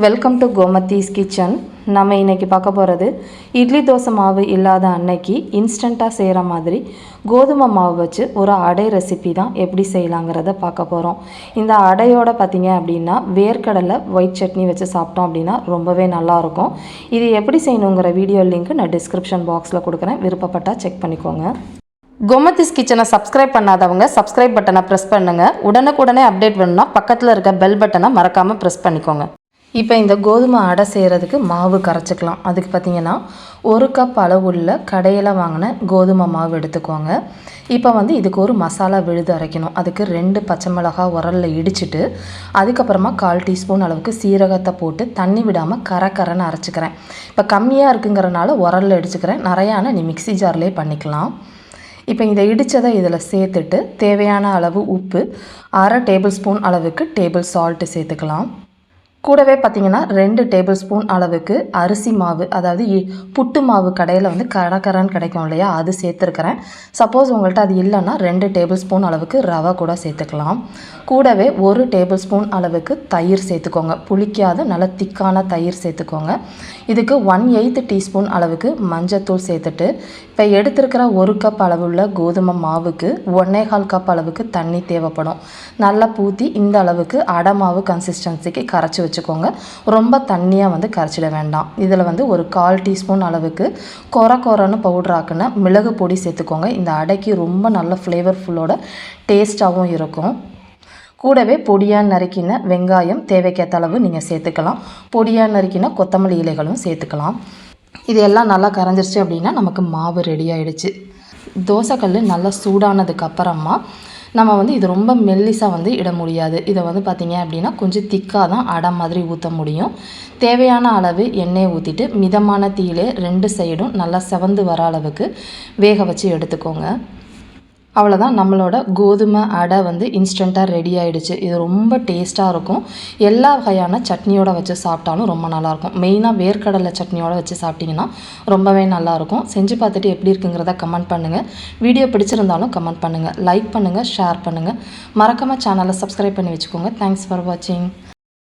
Welcome to Gomathi's kitchen. நம்ம இன்றைக்கி பார்க்க போகிறது இட்லி தோசை மாவு இல்லாத அன்னைக்கு இன்ஸ்டண்ட்டாக செய்கிற மாதிரி கோதுமை மாவு வச்சு ஒரு அடை ரெசிபி தான் எப்படி செய்யலாங்கிறத பார்க்க போகிறோம். இந்த அடையோடு பார்த்திங்க அப்படின்னா வேர்க்கடலை ஒயிட் சட்னி வச்சு சாப்பிட்டோம் அப்படின்னா ரொம்பவே நல்லாயிருக்கும். இது எப்படி செய்யணுங்கிற வீடியோ லிங்க் நான் டிஸ்கிரிப்ஷன் பாக்ஸில் கொடுக்குறேன், விருப்பப்பட்டால் செக் பண்ணிக்கோங்க. கோமத்திஸ் கிச்சனை சப்ஸ்கிரைப் பண்ணாதவங்க சப்ஸ்கிரைப் பட்டனை ப்ரெஸ் பண்ணுங்கள். உடனுக்குடனே அப்டேட் வேணும்னா பக்கத்தில் இருக்க பெல் பட்டனை மறக்காமல் ப்ரெஸ் பண்ணிக்கோங்க. இப்போ இந்த கோதுமை அடை செய்கிறதுக்கு மாவு கரைச்சிக்கலாம். அதுக்கு பார்த்திங்கன்னா 1 கப் அளவுள்ள கடையில் வாங்கின கோதுமை மாவு எடுத்துக்கோங்க. இப்போ இதுக்கு ஒரு மசாலா விழுது அரைக்கணும். அதுக்கு 2 பச்சை மிளகாய் உரலில் இடிச்சிட்டு அதுக்கப்புறமா 1/4 டீஸ்பூன் அளவுக்கு சீரகத்தை போட்டு தண்ணி விடாமல் கரைன்னு அரைச்சிக்கிறேன். இப்போ கம்மியாக இருக்குங்கிறனால உரலில் இடிச்சுக்கிறேன், நிறையான நீ மிக்ஸி ஜார்லேயே பண்ணிக்கலாம். இப்போ இதை இடித்ததை இதில் சேர்த்துட்டு தேவையான அளவு உப்பு, 1/2 டேபிள் ஸ்பூன் அளவுக்கு டேபிள் சால்ட்டு சேர்த்துக்கலாம். கூடவே பார்த்திங்கன்னா 2 டேபிள் ஸ்பூன் அளவுக்கு அரிசி மாவு, அதாவது புட்டு மாவு கடையில் கரன்னு கிடைக்கும் இல்லையா, அது சேர்த்துருக்கிறேன். சப்போஸ் உங்கள்கிட்ட அது இல்லைன்னா 2 டேபிள் ஸ்பூன் அளவுக்கு ரவை கூட சேர்த்துக்கலாம். கூடவே 1 டேபிள் ஸ்பூன் அளவுக்கு தயிர் சேர்த்துக்கோங்க. புளிக்காத நல்ல திக்கான தயிர் சேர்த்துக்கோங்க. இதுக்கு 1/8 டீஸ்பூன் அளவுக்கு மஞ்சத்தூள் சேர்த்துட்டு இப்போ எடுத்துருக்கிற 1 கப் அளவுள்ள கோதுமை மாவுக்கு 1/4 கப் அளவுக்கு தண்ணி தேவைப்படும். நல்லா ஊற்றி இந்த அளவுக்கு அடை மாவு கன்சிஸ்டன்சிக்கு கரைச்சி வச்சுக்கோங்க. ரொம்ப தண்ணியாக கரைச்சிட வேண்டாம். இதில் ஒரு 1/4 டீஸ்பூன் அளவுக்கு கொரன்னு பவுடராக்குன மிளகு பொடி சேர்த்துக்கோங்க. இந்த அடைக்கு ரொம்ப நல்ல ஃப்ளேவர்ஃபுல்லோட டேஸ்ட்டாகவும் இருக்கும். கூடவே பொடியாக நறுக்கின வெங்காயம் தேவைக்கேற்ற அளவு நீங்கள் சேர்த்துக்கலாம். பொடியாக நறுக்கின கொத்தமல்லி இலைகளும் சேர்த்துக்கலாம். இது எல்லாம் நல்லா கரைஞ்சிருச்சு அப்படின்னா நமக்கு மாவு ரெடி ஆகிடுச்சு. தோசைக்கல் நல்லா சூடானதுக்கப்புறமா நம்ம இது ரொம்ப மெல்லிசாக இட முடியாது. இதை பார்த்திங்க அப்படின்னா கொஞ்சம் திக்காக தான் அடை மாதிரி ஊற்ற முடியும். தேவையான அளவு எண்ணெயை ஊற்றிட்டு மிதமான தீயிலே 2 சைடும் நல்லா செவந்து வர அளவுக்கு வேக வச்சு எடுத்துக்கோங்க. அவ்வளோதான், நம்மளோட கோதுமை அடை இன்ஸ்டண்ட்டாக ரெடி ஆகிடுச்சு. இது ரொம்ப டேஸ்ட்டாக இருக்கும். எல்லா வகையான சட்னியோடு வச்சு சாப்பிட்டாலும் ரொம்ப நல்லாயிருக்கும். மெயினாக வேர்க்கடலை சட்னியோடு வச்சு சாப்பிட்டிங்கன்னா ரொம்பவே நல்லாயிருக்கும். செஞ்சு பார்த்துட்டு எப்படி இருக்குங்கிறத கமெண்ட் பண்ணுங்கள். வீடியோ பிடிச்சிருந்தாலும் கமெண்ட் பண்ணுங்கள், லைக் பண்ணுங்கள், ஷேர் பண்ணுங்கள். மறக்காமல் சேனலை சப்ஸ்கிரைப் பண்ணி வச்சுக்கோங்க. தேங்க்ஸ் ஃபார் வாட்சிங்.